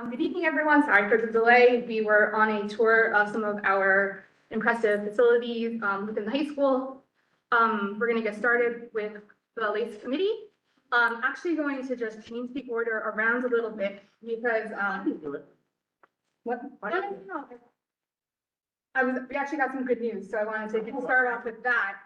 Good evening, everyone. Sorry for the delay. We were on a tour of some of our impressive facilities within the high school. We're going to get started with the LACE committee. Actually going to just change the order around a little bit because what? No. We actually got some good news, so I wanted to start off with that.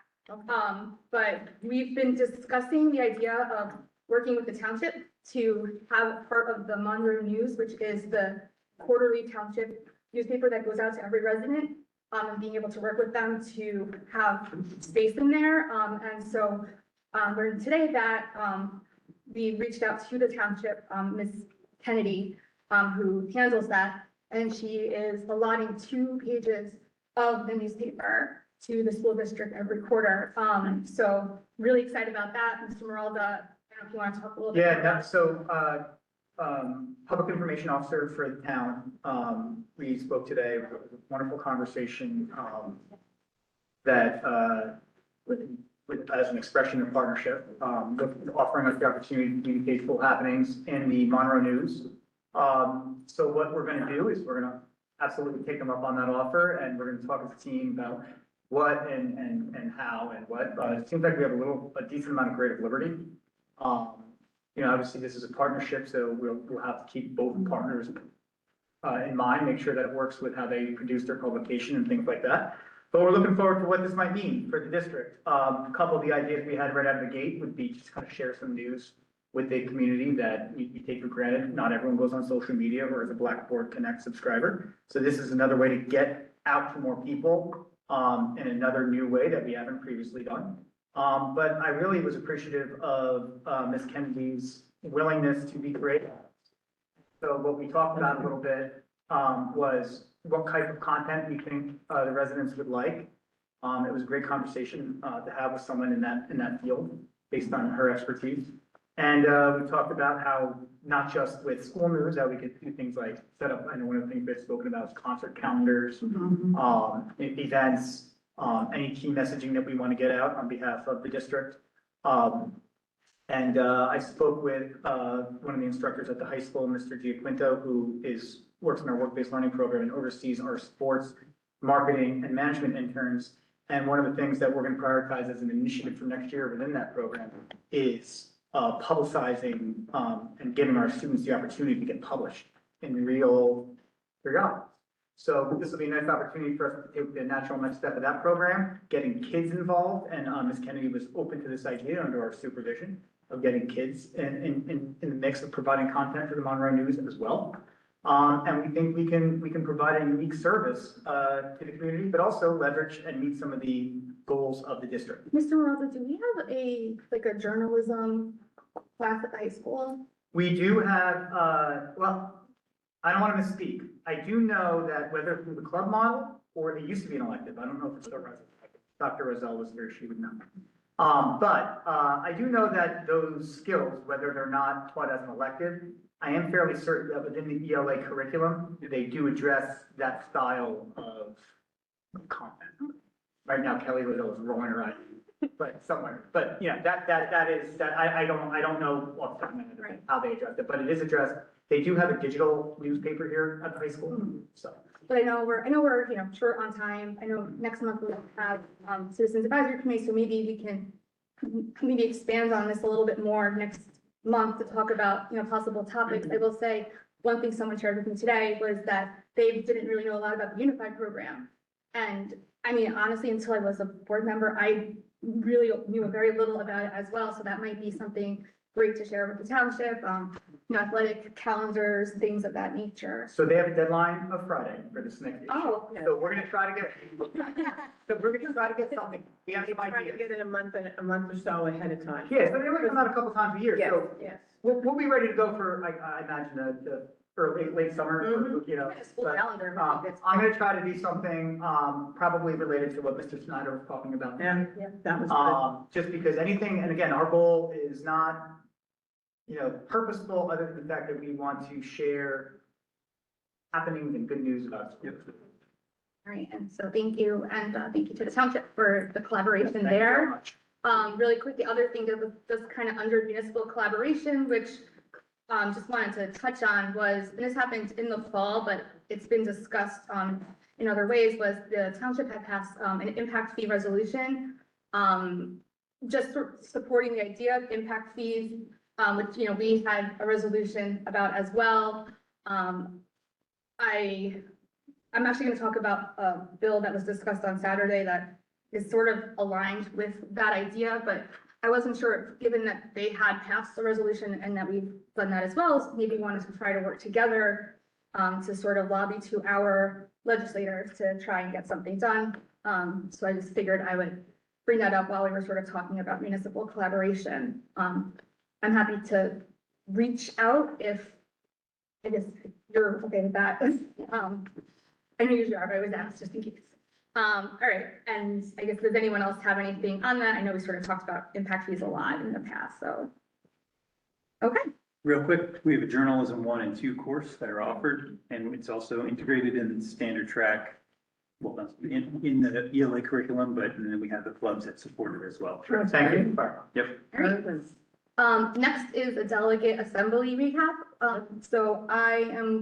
But we've been discussing the idea of working with the township to have part of the Monroe News, which is the quarterly township newspaper that goes out to every resident, and being able to work with them to have space in there. And so learned today that we reached out to the township, Ms. Kennedy, who handles that, and she is allotting 2 pages of the newspaper to the school district every quarter. So really excited about that. Mr. Meralda, I don't know if you want to talk a little bit. Yeah, so public information officer for the town. We spoke today, it was a wonderful conversation that as an expression of partnership, offering us the opportunity to communicate full happenings in the Monroe News. So what we're going to do is we're going to absolutely take them up on that offer, and we're going to talk as a team about what and how and what. It seems like we have a decent amount of creative liberty. You know, obviously this is a partnership, so we'll have to keep both partners in mind, make sure that it works with how they produce their publication and things like that. But we're looking forward to what this might mean for the district. A couple of the ideas we had right out of the gate would be just kind of share some news with the community that we take for granted. Not everyone goes on social media or is a Blackboard Connect subscriber. So this is another way to get out to more people in another new way that we haven't previously done. But I really was appreciative of Ms. Kennedy's willingness to be creative. So what we talked about a little bit was what type of content we think the residents would like. It was a great conversation to have with someone in that field based on her expertise. And we talked about how not just with school news, how we could do things like set up, I know one of the things we've spoken about is concert calendars, events, any key messaging that we want to get out on behalf of the district. I spoke with one of the instructors at the high school, Mr. Giaquinto, who works in our work-based learning program and oversees our sports, marketing, and management interns. And one of the things that we're going to prioritize as an initiative for next year within that program is publicizing and giving our students the opportunity to get published in real periodicals. So this will be a nice opportunity for us to take the natural next step of that program, getting kids involved. And Ms. Kennedy was open to this idea under our supervision of getting kids in the mix of providing content for the Monroe News as well. And we think we can provide a unique service to the community, but also leverage and meet some of the goals of the district. Mr. Meralda, do we have a journalism class at the high school? We do have, well, I don't want to misspeak. I do know that whether through the club model or it used to be an elective, I don't know if it's still right. Dr. Roselle was here, she would know. But I do know that those skills, whether they're not taught as an elective, I am fairly certain that within the ELA curriculum, they do address that style of content. Right now, Kelly Roselle is rolling her eyes, but somewhere. But yeah, that is that I don't know off the top of my head how they address it, but it is addressed. They do have a digital newspaper here at the high school. So, but I know we're short on time. I know next month we'll have Citizens Advisory Committee, so maybe we can expand on this a little bit more next month to talk about possible topics. I will say one thing someone shared with me today was that they didn't really know a lot about the Unified program, and I mean honestly, until I was a board member, I really knew very little about it as well. So that might be something great to share with the township, athletic calendars, things of that nature. So they have a deadline of Friday for this next issue. Oh, okay. So we're going to try to get. So we're going to try to get something. We have some Try to ideas. get it a month or so ahead of time. Yeah, so they only come out a couple times a year. Yes, So yes. we'll be ready to go for I imagine the early late summer. School calendar. I'm going to try to do something probably related to what Mr. Snyder was talking about. Yeah, that was Just because anything, and again, our goal is not purposeful other than the fact that we want to share happenings and good news about schools. All right, and so thank you, and thank you to the township for the collaboration Thank you very there. much. Really quick, the other thing that was just kind of under municipal collaboration, which just wanted to touch on was, and this happened in the fall, but it's been discussed, in other ways, was the township had passed, an impact fee resolution. Just supporting the idea of impact fees, which, you know, we had a resolution about as well. I'm actually gonna talk about a bill that was discussed on Saturday that is sort of aligned with that idea, but I wasn't sure, given that they had passed the resolution and that we've done that as well, maybe wanted to try to work together to sort of lobby to our legislators to try and get something done. So I just figured I would bring that up while we were sort of talking about municipal collaboration. I'm happy to reach out if, I guess, you're okay with that. I know you are, but I was asked just in case. All right, and I guess, does anyone else have anything on that? I know we sort of talked about impact fees a lot in the past, so. Okay, Real quick, we have a journalism 1 and 2 course that are offered, and it's also integrated in the standard track. Well, that's in the ELA curriculum, but then we have the clubs that support it as well. Sure, thank you. Yep. all right. Next is a delegate assembly recap. So I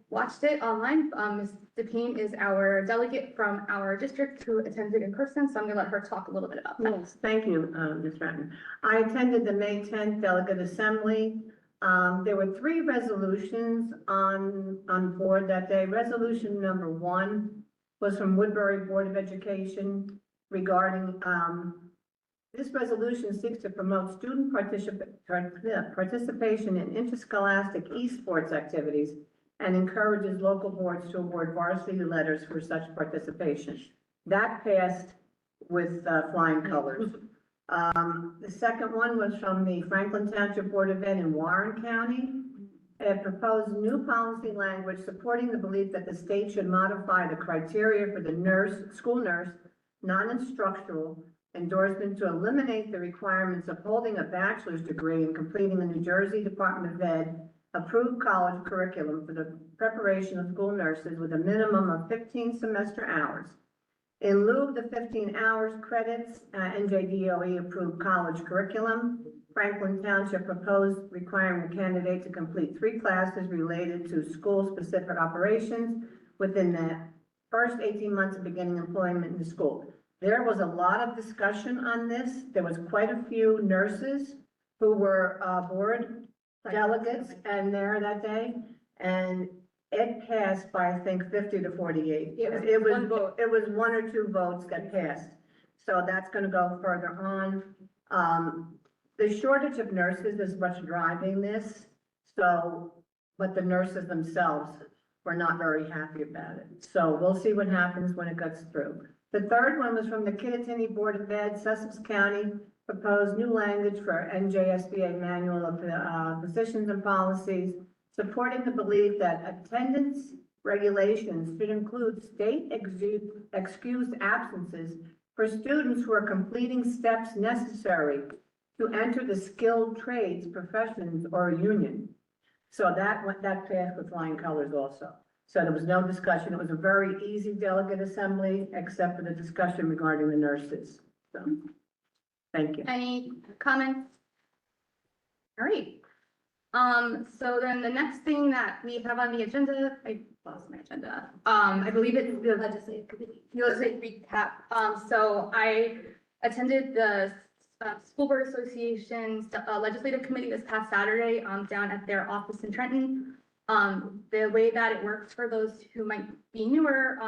watched it online. Ms. DePayne is our delegate from our district who attended in person, so I'm gonna let her talk a little bit about that. Yes, thank you, Ms. Ratton. I attended the May 10th Delegate Assembly. There were 3 resolutions on board that day. Resolution number 1 was from Woodbury Board of Education regarding, this resolution seeks to promote student participation in interscholastic esports activities and encourages local boards to award varsity letters for such participation. That passed with flying colors. The second one was from the Franklin Township Board of Ed in Warren County. It proposed new policy language supporting the belief that the state should modify the criteria for the school nurse, non-instructional endorsement to eliminate the requirements of holding a bachelor's degree and completing the New Jersey Department of Ed approved college curriculum for the preparation of school nurses with a minimum of 15 semester hours. In lieu of the 15 hours credits, NJDOE approved college curriculum. Franklin Township proposed requiring a candidate to complete 3 classes related to school-specific operations within the first 18 months of beginning employment in the school. There was a lot of discussion on this. There was quite a few nurses who were board delegates and there that day, and it passed by, I think, 50 to 48. It was 1 vote. It was 1 or 2 votes that passed. So that's going to go further on. The shortage of nurses is what's driving this. So, but the nurses themselves were not very happy about it. So we'll see what happens when it gets through. The third one was from the Kittatinny Board of Ed, Sussex County, proposed new language for NJSBA Manual of Positions and Policies, supporting the belief that attendance regulations should include state excused absences for students who are completing steps necessary to enter the skilled trades, professions, or a union. So that passed with flying colors also. So there was no discussion. It was a very easy delegate assembly, except for the discussion regarding the nurses. So, thank you. Any comments? All right. So then the next thing that we have on the agenda, I lost my agenda. I believe it's the legislative committee. Legislative recap. So I attended the School Board Association's legislative committee this past Saturday down at their office in Trenton. The way that it works for those who might be newer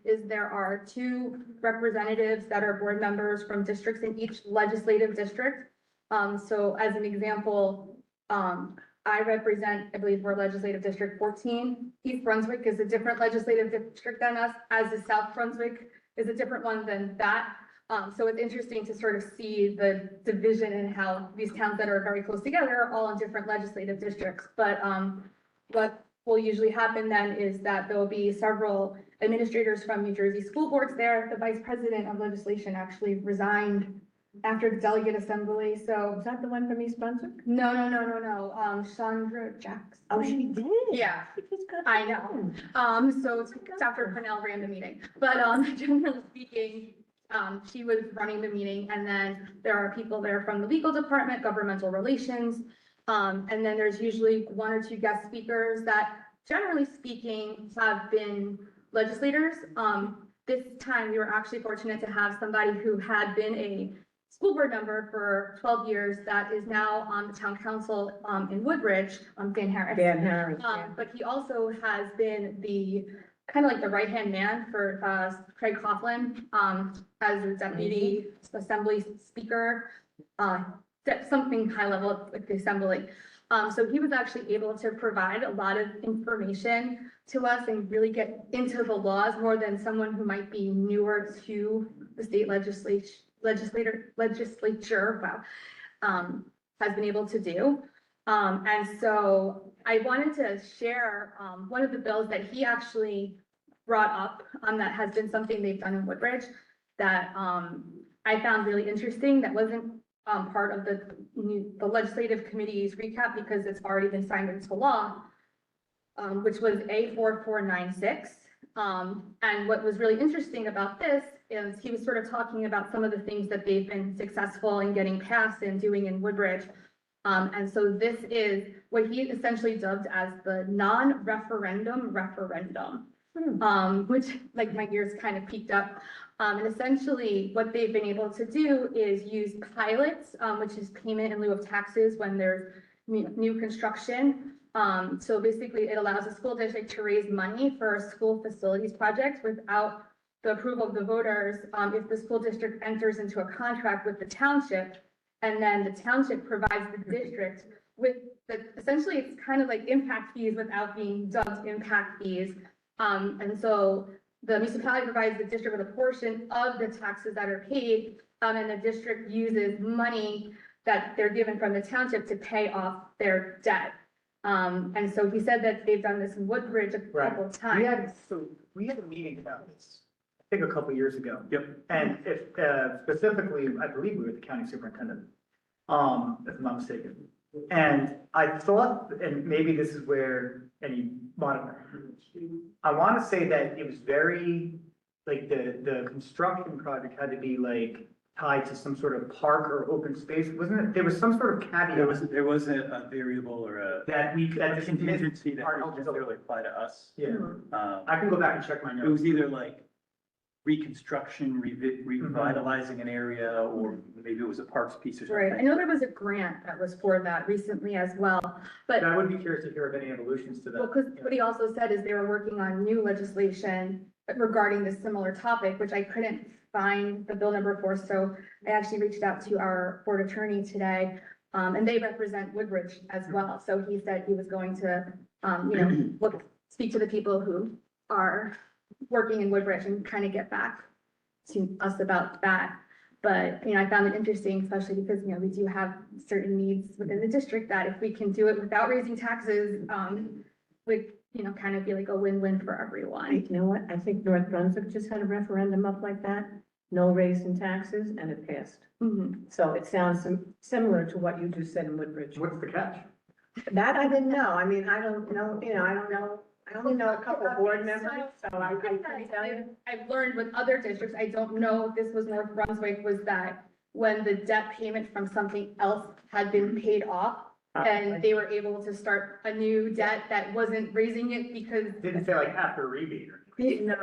is there are 2 representatives that are board members from districts in each legislative district. So as an example, I represent, I believe we're legislative district 14. East Brunswick is a different legislative district than us, as is South Brunswick is a different one than that. So it's interesting to sort of see the division and how these towns that are very close together are all in different legislative districts. But what will usually happen then is that there will be several administrators from New Jersey school boards there. The vice president of legislation actually resigned after the delegate assembly. So Was that the one from East Brunswick? no. Chandra Jackson. Oh, she did? Yeah. She just got I know. So Dr. Cornell ran the meeting, but generally speaking, she was running the meeting, and then there are people there from the legal department, governmental relations, And then there's usually one or two guest speakers that, generally speaking, have been legislators. This time we were actually fortunate to have somebody who had been a school board member for 12 years that is now on the town council in Woodbridge, Dan Harris. Dan Harris, yeah. But he also has been the kind of like the right-hand man for Craig Coughlin as a deputy assembly speaker, something high level like the assembly. So he was actually able to provide a lot of information to us and really get into the laws more than someone who might be newer to the state legislature, has been able to do. And so I wanted to share one of the bills that he actually brought up that has been something they've done in Woodbridge that I found really interesting that wasn't part of the legislative committee's recap because it's already been signed into law, which was A4496. And what was really interesting about this is he was sort of talking about some of the things that they've been successful in getting passed and doing in Woodbridge. And so this is what he essentially dubbed as the non-referendum referendum, which like my ears kind of peaked up. And essentially what they've been able to do is use pilots, which is payment in lieu of taxes when there's new construction. So basically it allows a school district to raise money for a school facilities project without the approval of the voters. If the school district enters into a contract with the township, and then the township provides the district with essentially it's kind of like impact fees without being dubbed impact fees. And so the municipality provides the district with a portion of the taxes that are paid, and the district uses money that they're given from the township to pay off their debt. And so he said that they've done this in Woodbridge a couple of times. We had a meeting about this, I think a couple years ago. Yep. And if, specifically, I believe we were the county superintendent, if I'm not mistaken. And I thought, and maybe this is where any I want to say that it was very, like, the construction project had to be like tied to some sort of park or open space, wasn't it? There was some sort of caveat. There was a variable or a contingency that didn't necessarily apply to us. Yeah, I can go back and check my It notes. was either like reconstruction, revitalizing an area, or maybe it was a parks piece or Right, I something. know there was a grant that was for that recently as well, but I would be curious to hear of any evolutions to that. well, because what he also said is they were working on new legislation regarding this similar topic, which I couldn't find the bill number for, so I actually reached out to our board attorney today, and they represent Woodbridge as well, so he said he was going to, speak to the people who are working in Woodbridge and kind of get back to us about that. But, I found it interesting, especially because, we do have certain needs within the district that if we can do it without raising taxes, would, kind of be like a win-win for everyone. You know what? I think North Brunswick just had a referendum up like that, no raise in taxes, and it passed. Mhm. So it sounds similar to what you just said in Woodbridge. What's the catch? That I didn't know. I mean, I don't know, I don't know. I only know a couple of board members, so I couldn't tell you. I've learned with other districts, I don't know if this was North Brunswick, was that when the debt payment from something else had been paid off, and they were able to start a new debt that wasn't raising it because. Didn't say like after a rebate or. No.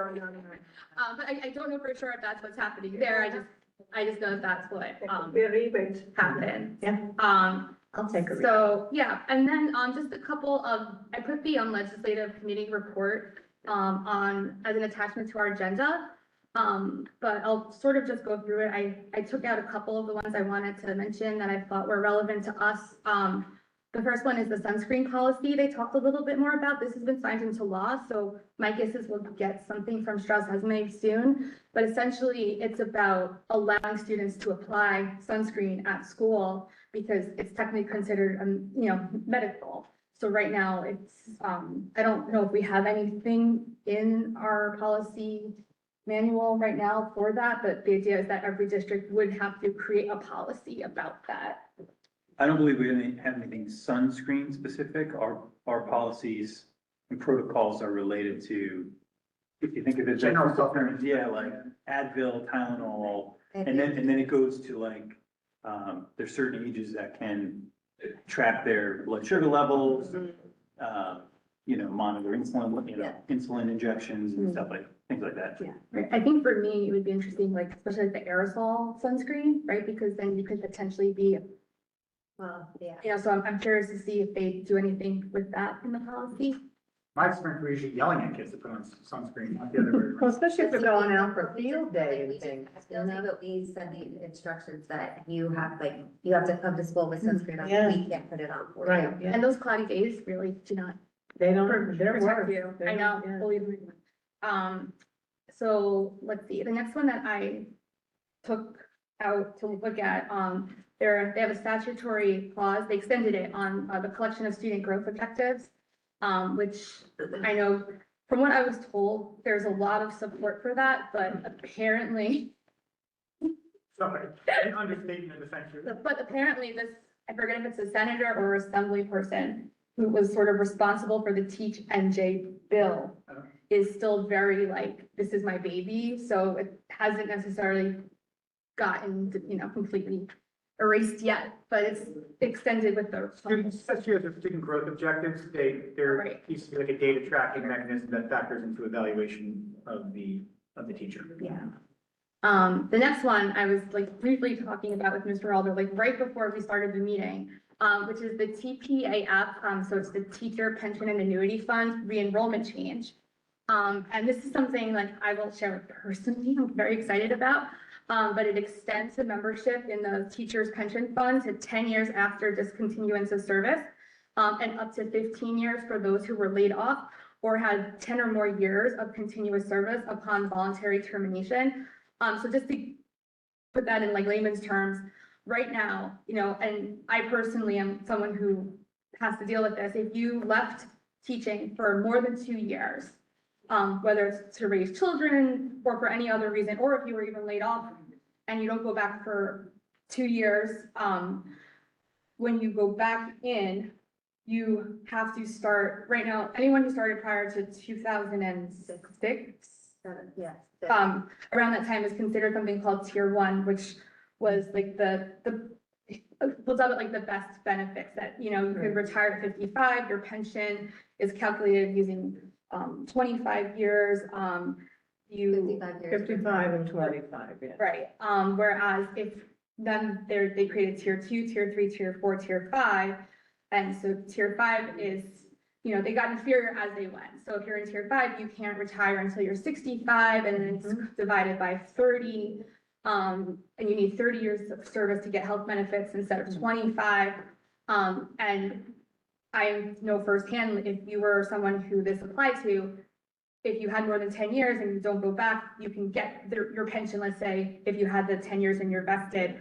But I don't know for sure if that's what's happening there. I just know that that's what, rebate. happened. Yeah. I'll take a read. So, yeah, and then, just a couple of, I put the, legislative committee report, as an attachment to our agenda. But I'll sort of just go through it. I took out a couple of the ones I wanted to mention that I thought were relevant to us. The first one is the sunscreen policy. They talked a little bit more about. This has been signed into law, so my guess is we'll get something from Strauss-Esme soon. But essentially, it's about allowing students to apply sunscreen at school because it's technically considered, medical. So right now, it's, I don't know if we have anything in our policy manual right now for that, but the idea is that every district would have to create a policy about that. I don't believe we have anything sunscreen specific. Our policies and protocols are related to, if you think of it. General self-care. Yeah, like Advil, Tylenol, and then it goes to like, there's certain ages that can track their blood sugar levels, monitor insulin, insulin injections and stuff things like that. Yeah, right. I think for me, it would be interesting, like, especially like the aerosol sunscreen, right? Because then you could potentially be, Well, yeah. so I'm curious to see if they do anything with that in the policy. My experience, we're usually yelling at kids to put on sunscreen, not the other way Well, around. especially if they're going out for field day and things. Field day, but we send the instructions that you have to come to school with sunscreen on, Yeah. we can't put it on for you. Right, yeah. And those cloudy days really do not They don't, they're protect worse. you. They're- I know, yeah. believe me. So let's see, the next one that I took out to look at, they have a statutory clause, they extended it on the collection of student growth objectives, which I know, from what I was told, there's a lot of support for that, but apparently, Sorry, an understatement essentially. but apparently this, I forget if it's a senator or assembly person who was sort of responsible for the Teach NJ bill, is still very like, this is my baby, so it hasn't necessarily gotten, completely erased yet, but it's extended with the. Students, especially as their student growth objectives, there Right. used to be like a data tracking mechanism that factors into evaluation of the teacher. Yeah. The next one, I was like briefly talking about with Mr. Alder, like right before we started the meeting, which is the TPAF, so it's the Teacher Pension and Annuity Fund re-enrollment change. And this is something like I will share personally, I'm very excited about, but it extends the membership in the teacher's pension fund to 10 years after discontinuance of service, and up to 15 years for those who were laid off or had 10 or more years of continuous service upon voluntary termination. So just to put that in like layman's terms, right now, and I personally am someone who has to deal with this. If you left teaching for more than 2 years, whether it's to raise children or for any other reason, or if you were even laid off and you don't go back for 2 years, when you go back in, you have to start, right now, anyone who started prior to 2006, Yeah. around that time is considered something called tier 1, which was like we'll tell it like the best benefits that, you could retire at 55, your pension is calculated using 25 years, 55 years. 55 and 25, yeah. right, whereas if then they created tier 2, tier 3, tier 4, tier 5, and so tier 5 is, they got inferior as they went. So if you're in tier 5, you can't retire until you're 65, and then it's divided by 30. And you need 30 years of service to get health benefits instead of 25. And I know firsthand, if you were someone who this applied to, if you had more than 10 years and you don't go back, you can get your pension, let's say, if you had the 10 years and you're vested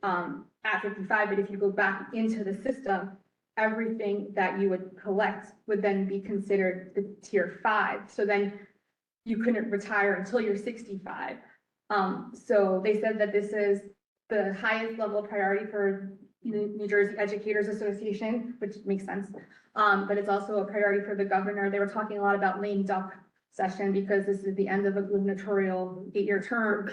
at 55, but if you go back into the system, everything that you would collect would then be considered the tier 5. So then you couldn't retire until you're 65. So they said that this is the highest level of priority for New Jersey Educators Association, which makes sense. But it's also a priority for the governor. They were talking a lot about lame duck session because this is the end of a gubernatorial 8-year term.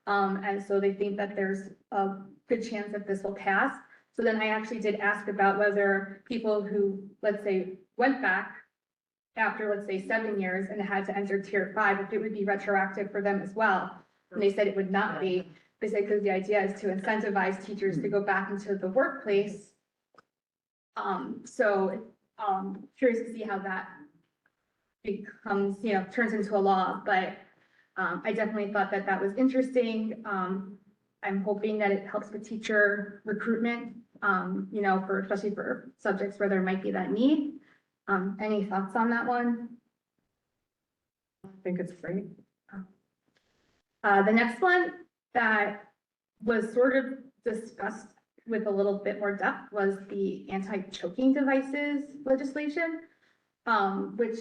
And so they think that there's a good chance that this will pass. So then I actually did ask about whether people who, let's say, went back after, let's say, 7 years and had to enter tier 5, if it would be retroactive for them as well. And they said it would not be. They said because the idea is to incentivize teachers to go back into the workplace. Curious to see how that becomes, turns into a law, but I definitely thought that was interesting. I'm hoping that it helps with teacher recruitment, especially for subjects where there might be that need. Any thoughts on that one? I think it's great. The next one that was sort of discussed with a little bit more depth was the anti-choking devices legislation, which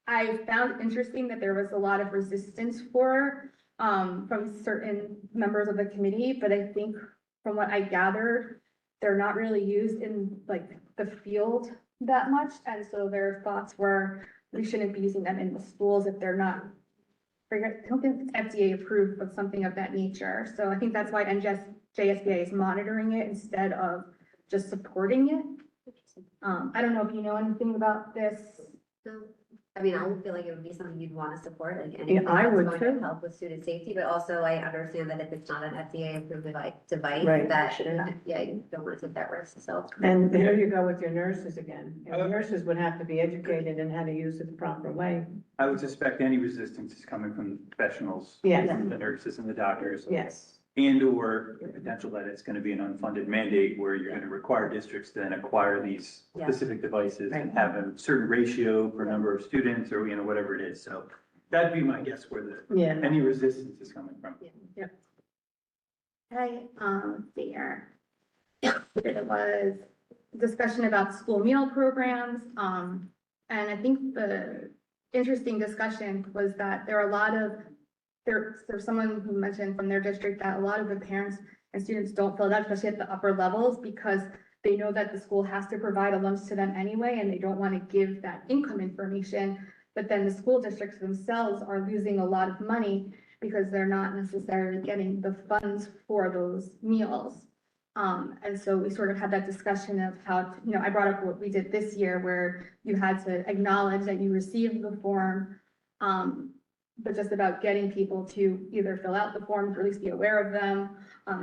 I found interesting that there was a lot of resistance for from certain members of the committee, but I think from what I gathered, they're not really used in like the field that much, and so their thoughts were we shouldn't be using them in the schools if they're not. I don't think it's FDA approved of something of that nature. So I think that's why JSBA is monitoring it instead of just supporting it. I don't know if you know anything about this. No, I mean, I would feel like it would be something you'd want to support, like Yeah, anything I that's would going to too. help with student safety, but also I understand that if it's not an FDA approved device, Right. that, yeah, you don't want to take that risk, so. And there you go with your nurses again. Your nurses would have to be educated in how to use it the proper way. I would suspect any resistance is coming from the professionals. Yes. From the nurses and the doctors. Yes. And or the potential that it's gonna be an unfunded mandate where you're gonna require districts to then acquire these Yeah. specific devices and Right. have a certain ratio per number of students or, whatever it is. So that'd be my guess where Yeah. any resistance is coming from. Okay, let's see here. It was discussion about school meal programs, and I think the interesting discussion was that there are a lot of, there's someone who mentioned from their district that a lot of the parents and students don't fill it out, especially at the upper levels, because they know that the school has to provide a lunch to them anyway, and they don't want to give that income information. But then the school districts themselves are losing a lot of money because they're not necessarily getting the funds for those meals. And so we sort of had that discussion of how, I brought up what we did this year where you had to acknowledge that you received the form. But just about getting people to either fill out the forms or at least be aware of them,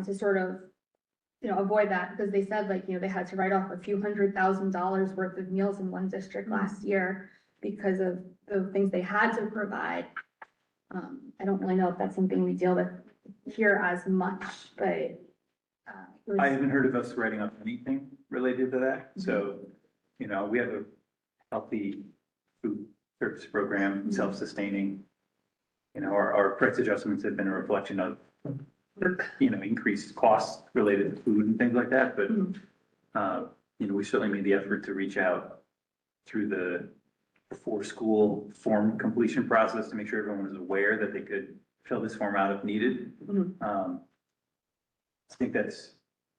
to sort of, avoid that, because they said they had to write off a few $100,000 worth of meals in one district last year because of the things they had to provide. I don't really know if that's something we deal with here as much, but. It was- I haven't heard of us writing up anything related to that. So, we have a healthy food service program, self-sustaining. Our price adjustments have been a reflection of, increased costs related to food and things like that. But, we certainly made the effort to reach out through the before school form completion process to make sure everyone was aware that they could fill this form out if needed. I think that's,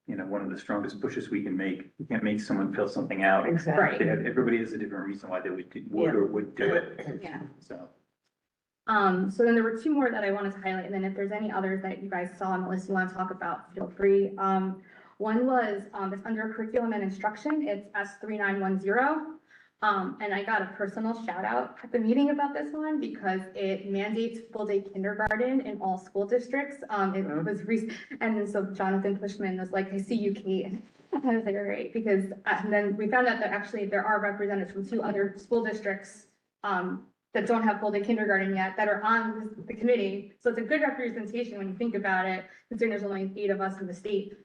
one of the strongest pushes we can make. We can't make someone fill something out. Exactly. Everybody has a different reason why they would or would do it. Yeah. So. So then there were two more that I wanted to highlight, and then if there's any others that you guys saw on the list you want to talk about, feel free. One was, it's under curriculum and instruction, it's S3910. And I got a personal shout out at the meeting about this one because it mandates full day kindergarten in all school districts. It was and then so Jonathan Pushman was like, I see you, Kate. I was like, all right, because, and then we found out that actually there are representatives from 2 other school districts, that don't have full day kindergarten yet, that are on the committee. So it's a good representation when you think about it, considering there's only 8 of us in the state.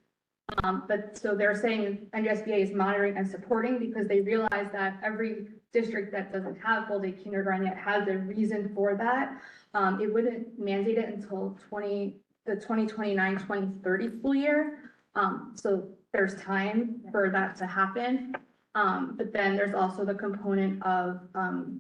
But so they're saying NJSBA is monitoring and supporting because they realize that every district that doesn't have full day kindergarten yet has a reason for that. It wouldn't mandate it until the 2029-2030 school year. So there's time for that to happen. But then there's also the component of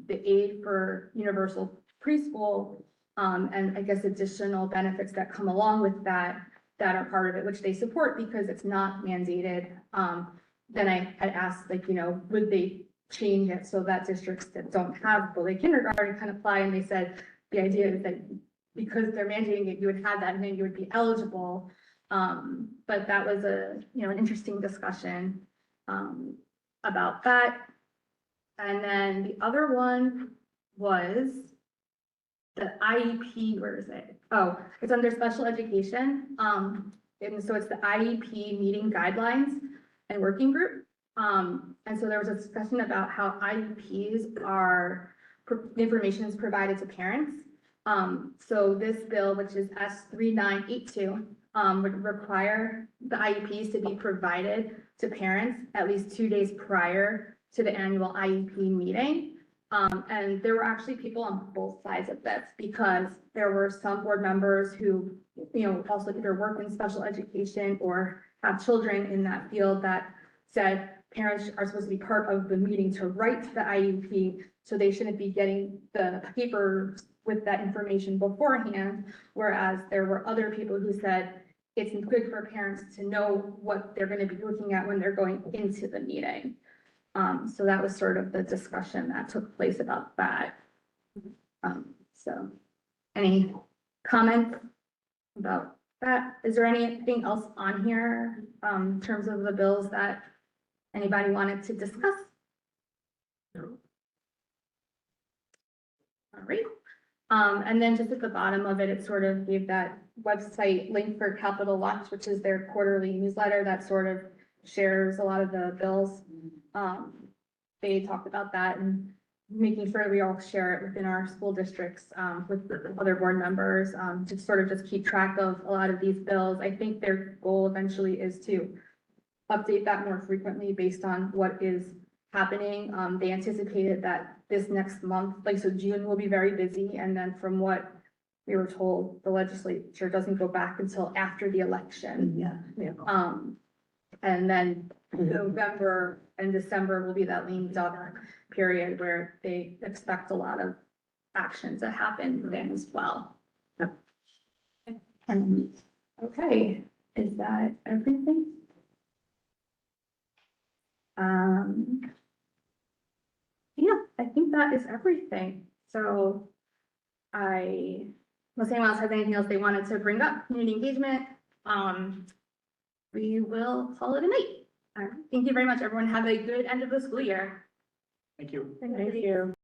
the aid for universal preschool, and I guess additional benefits that come along with that are part of it, which they support because it's not mandated. Then I had asked, would they change it so that districts that don't have full day kindergarten can apply? And they said the idea is that because they're mandating it, you would have that and then you would be eligible. But that was an interesting discussion about that. And then the other one was the IEP, where is it? Oh, it's under special education. And so it's the IEP meeting guidelines and working group. And so there was a discussion about how IEPs are, information is provided to parents. So this bill, which is S3982, would require the IEPs to be provided to parents at least 2 days prior to the annual IEP meeting. And there were actually people on both sides of this because there were some board members who, also either work in special education or have children in that field that said parents are supposed to be part of the meeting to write the IEP, so they shouldn't be getting the paper with that information beforehand. Whereas there were other people who said it's good for parents to know what they're going to be looking at when they're going into the meeting. So that was sort of the discussion that took place about that. So any comment about that? Is there anything else on here, in terms of the bills that Anybody wanted to discuss? No. All right. And then just at the bottom of it, it sort of gave that website link for Capital Watch, which is their quarterly newsletter that sort of shares a lot of the bills. They talked about that and making sure we all share it within our school districts, with the other board members, to sort of just keep track of a lot of these bills. I think their goal eventually is to update that more frequently based on what is happening. They anticipated that this next month, like, so June will be very busy, and then from what we were told, the legislature doesn't go back until after the election. Yeah. And then November and December will be that lean duck period where they expect a lot of action to happen then as well. Yep. Okay, is that everything? Yeah, I think that is everything. So unless anyone else has anything else they wanted to bring up, community engagement, we will call it a night. All right, thank you very much, everyone. Have a good end of the school year. Thank you. Thank you.